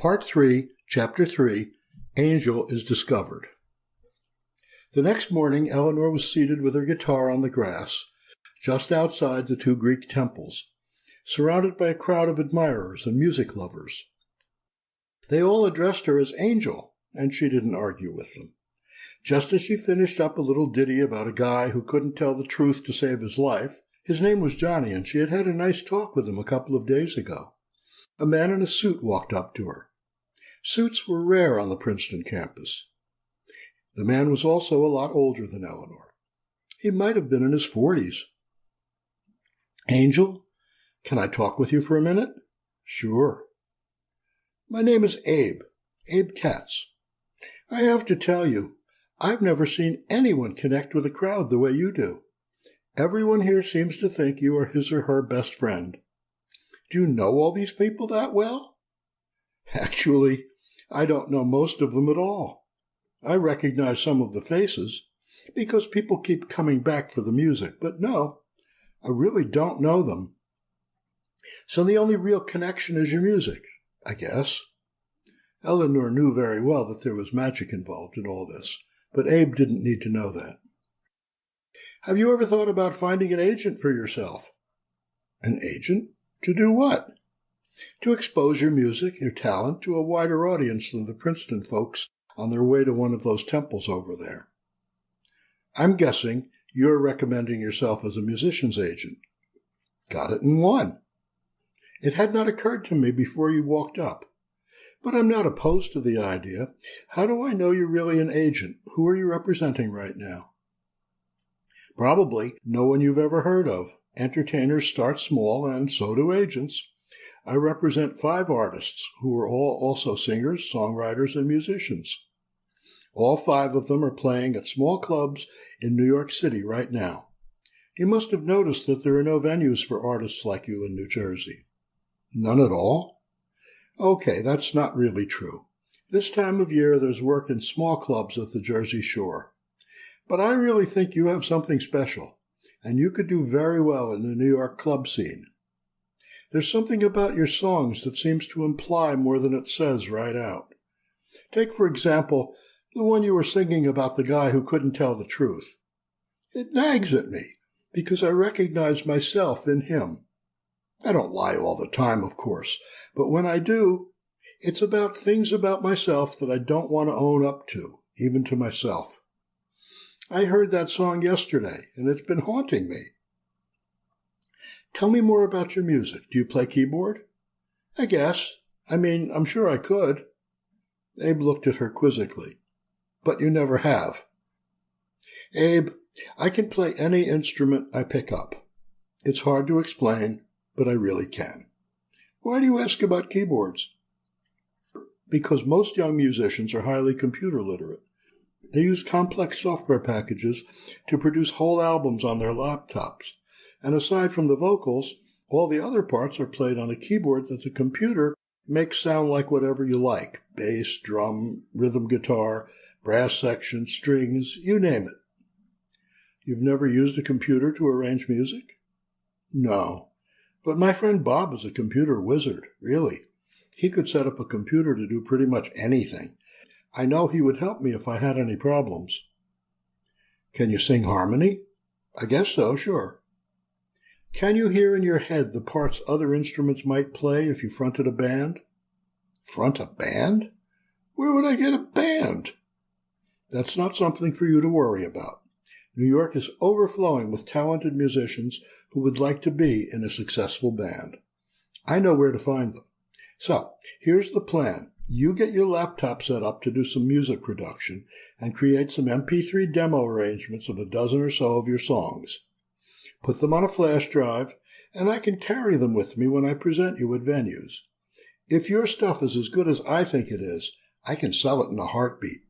Part 3, Chapter 3, Angel is Discovered. The next morning, Eleanor was seated with her guitar on the grass, just outside the two Greek temples, surrounded by a crowd of admirers and music lovers. They all addressed her as Angel, and she didn't argue with them. Just as she finished up a little ditty about a guy who couldn't tell the truth to save his life, his name was Johnny, and she had had a nice talk with him a couple of days ago. A man in a suit walked up to her. Suits were rare on the Princeton campus. The man was also a lot older than Eleanor. He might have been in his 40s. "Angel, can I talk with you for a minute?" "Sure." "My name is Abe Katz. I have to tell you, I've never seen anyone connect with a crowd the way you do. Everyone here seems to think you are his or her best friend. Do you know all these people that well?" "Actually, I don't know most of them at all. I recognize some of the faces, because people keep coming back for the music, but no, I really don't know them. So the only real connection is your music, I guess." Eleanor knew very well that there was magic involved in all this, but Abe didn't need to know that. "Have you ever thought about finding an agent for yourself?" "An agent? To do what?" "To expose your music, your talent, to a wider audience than the Princeton folks on their way to one of those temples over there." "I'm guessing you're recommending yourself as a musician's agent." "Got it in one." "It had not occurred to me before you walked up. But I'm not opposed to the idea. How do I know you're really an agent? Who are you representing right now?" "Probably no one you've ever heard of. Entertainers start small, and so do agents. I represent 5 artists who are all also singers, songwriters, and musicians. All 5 of them are playing at small clubs in New York City right now. You must have noticed that there are no venues for artists like you in New Jersey." "None at all?" "Okay, that's not really true. This time of year there's work in small clubs at the Jersey Shore. But I really think you have something special, and you could do very well in the New York club scene. There's something about your songs that seems to imply more than it says right out. Take, for example, the one you were singing about the guy who couldn't tell the truth. It nags at me, because I recognize myself in him. I don't lie all the time, of course, but when I do, it's about things about myself that I don't want to own up to, even to myself. I heard that song yesterday, and it's been haunting me." "Tell me more about your music. Do you play keyboard?" "I guess. I'm sure I could." Abe looked at her quizzically. "But you never have." "Abe, I can play any instrument I pick up. It's hard to explain, but I really can." "Why do you ask about keyboards?" "Because most young musicians are highly computer literate. They use complex software packages to produce whole albums on their laptops. And aside from the vocals, all the other parts are played on a keyboard that the computer makes sound like whatever you like: bass, drum, rhythm guitar, brass section, strings, you name it." "You've never used a computer to arrange music?" "No. But my friend Bob is a computer wizard, really. He could set up a computer to do pretty much anything. I know he would help me if I had any problems." "Can you sing harmony?" "I guess so, sure." "Can you hear in your head the parts other instruments might play if you fronted a band?" "Front a band? Where would I get a band?" "That's not something for you to worry about. New York is overflowing with talented musicians who would like to be in a successful band. I know where to find them. So, here's the plan. You get your laptop set up to do some music production and create some MP3 demo arrangements of a dozen or so of your songs. Put them on a flash drive, and I can carry them with me when I present you at venues. If your stuff is as good as I think it is, I can sell it in a heartbeat.